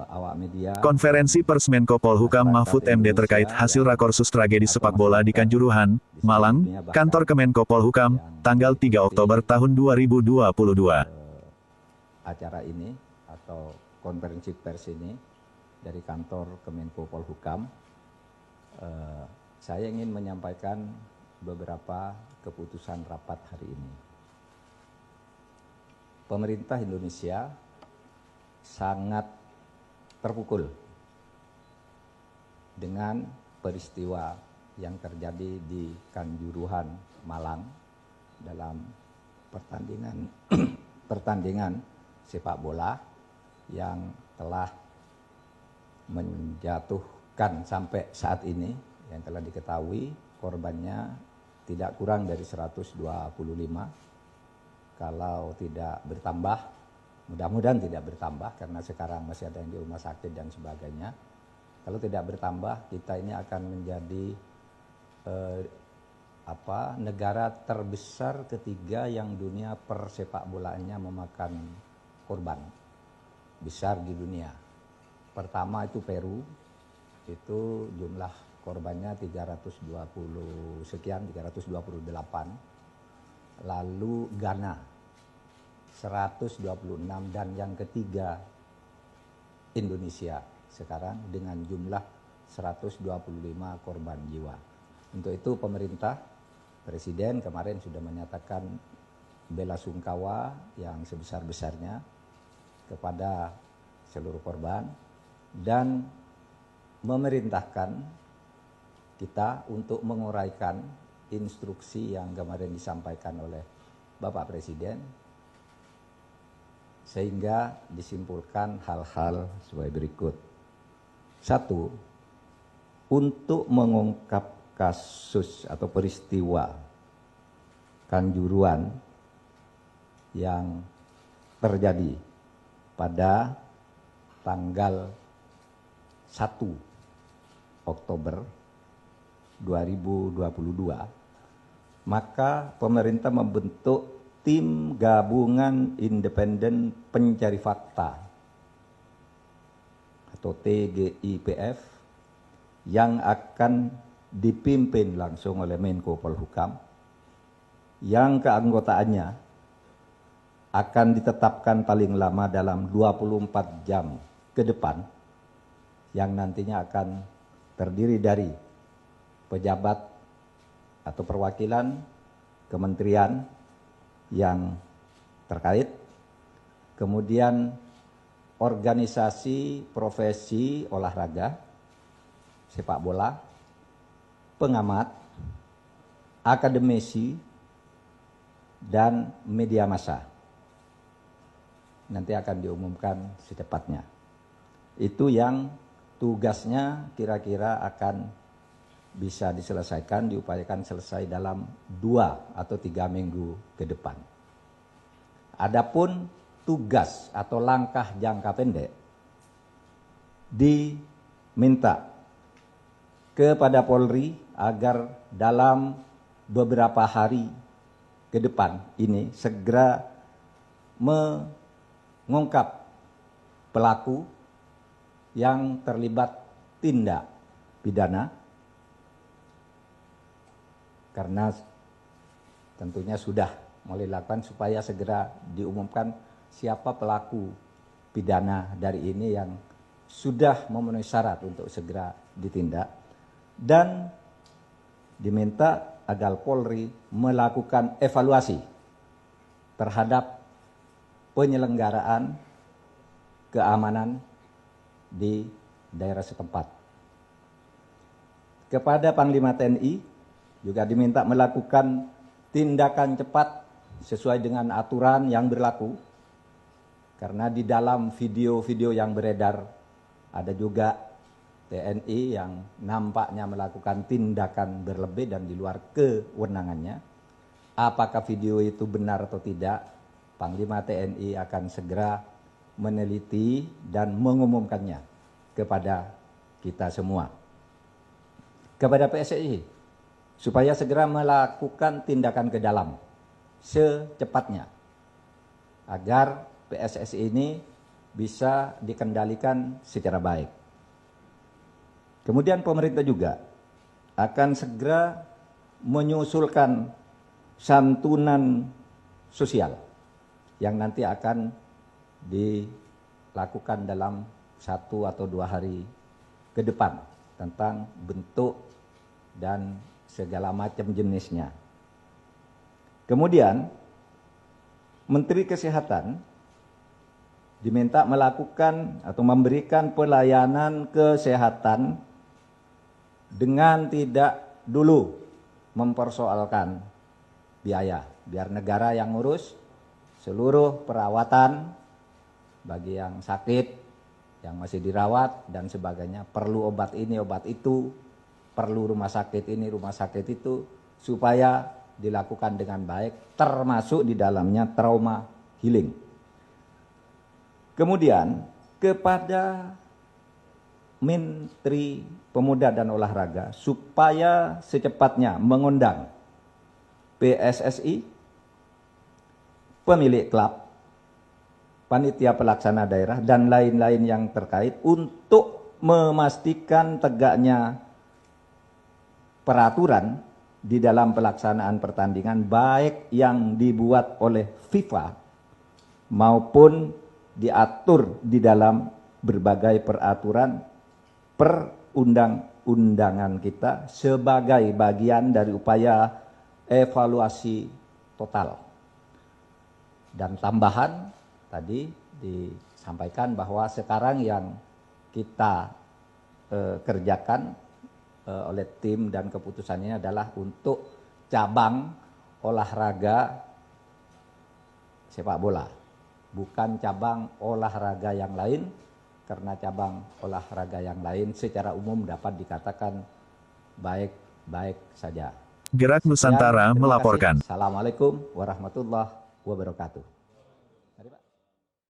awak media. Konferensi pers Menko Polhukam Mahfud MD terkait hasil rakorsus tragedi sepak bola di Kanjuruhan, Malang, kantor Kemenko Polhukam, tanggal 3 Oktober tahun 2022. Acara ini atau konferensi pers ini dari kantor Kemenko Polhukam, saya ingin menyampaikan beberapa keputusan rapat hari ini. Pemerintah Indonesia sangat terpukul dengan peristiwa yang terjadi di Kanjuruhan, Malang dalam pertandingan sepak bola yang telah menjatuhkan sampai saat ini yang telah diketahui korbannya tidak kurang dari 125, kalau tidak bertambah, mudah-mudahan tidak bertambah karena sekarang masih ada yang di rumah sakit dan sebagainya. Kalau tidak bertambah, kita ini akan menjadi negara terbesar ketiga yang dunia persepak bolaannya memakan korban besar di dunia. Pertama itu Peru, itu jumlah korbannya 320 sekian, 328. Lalu Ghana 126 dan yang ketiga Indonesia sekarang dengan jumlah 125 korban jiwa. Untuk itu pemerintah, Presiden kemarin sudah menyatakan bela sungkawa yang sebesar-besarnya kepada seluruh korban dan memerintahkan kita untuk menguraikan instruksi yang kemarin disampaikan oleh Bapak Presiden sehingga disimpulkan hal-hal sebagai berikut. 1. Untuk mengungkap kasus atau peristiwa Kanjuruhan yang terjadi pada tanggal 1 Oktober 2022, maka pemerintah membentuk tim gabungan independen pencari fakta atau TGIPF yang akan dipimpin langsung oleh Menko Polhukam, yang keanggotaannya akan ditetapkan paling lama dalam 24 jam ke depan, yang nantinya akan terdiri dari pejabat atau perwakilan kementerian yang terkait, kemudian organisasi profesi olahraga, sepak bola, pengamat, akademisi, dan media massa. Nanti akan diumumkan secepatnya. Itu yang tugasnya kira-kira akan bisa diselesaikan, diupayakan selesai dalam 2 atau 3 minggu ke depan. Adapun tugas atau langkah jangka pendek diminta kepada Polri agar dalam beberapa hari ke depan ini segera mengungkap pelaku yang terlibat tindak pidana, karena tentunya sudah mulai dilakukan supaya segera diumumkan siapa pelaku pidana dari ini yang sudah memenuhi syarat untuk segera ditindak, dan diminta agar Polri melakukan evaluasi terhadap penyelenggaraan keamanan di daerah setempat. Kepada Panglima TNI juga diminta melakukan tindakan cepat sesuai dengan aturan yang berlaku, karena di dalam video-video yang beredar ada juga TNI yang nampaknya melakukan tindakan berlebih dan di luar kewenangannya. Apakah video itu benar atau tidak, Panglima TNI akan segera meneliti dan mengumumkannya kepada kita semua. Kepada PSSI, supaya segera melakukan tindakan ke dalam secepatnya, agar PSSI ini bisa dikendalikan secara baik. Kemudian pemerintah juga akan segera menyusulkan santunan sosial yang nanti akan dilakukan dalam 1 atau 2 hari ke depan tentang bentuk dan segala macam jenisnya. Kemudian Menteri Kesehatan diminta melakukan atau memberikan pelayanan kesehatan dengan tidak dulu mempersoalkan biaya, biar negara yang ngurus seluruh perawatan bagi yang sakit, yang masih dirawat dan sebagainya, perlu obat ini, obat itu, perlu rumah sakit ini, rumah sakit itu, supaya dilakukan dengan baik, termasuk di dalamnya trauma healing. Kemudian kepada Menteri Pemuda dan Olahraga supaya secepatnya mengundang PSSI, pemilik klub, panitia pelaksana daerah, dan lain-lain yang terkait untuk memastikan tegaknya peraturan di dalam pelaksanaan pertandingan, baik yang dibuat oleh FIFA maupun diatur di dalam berbagai peraturan perundang-undangan kita sebagai bagian dari upaya evaluasi total. Dan tambahan tadi disampaikan bahwa sekarang yang kita kerjakan oleh tim dan keputusannya adalah untuk cabang olahraga sepak bola, bukan cabang olahraga yang lain, karena cabang olahraga yang lain secara umum dapat dikatakan baik-baik saja. Gerak Nusantara melaporkan. Assalamualaikum warahmatullahi wabarakatuh.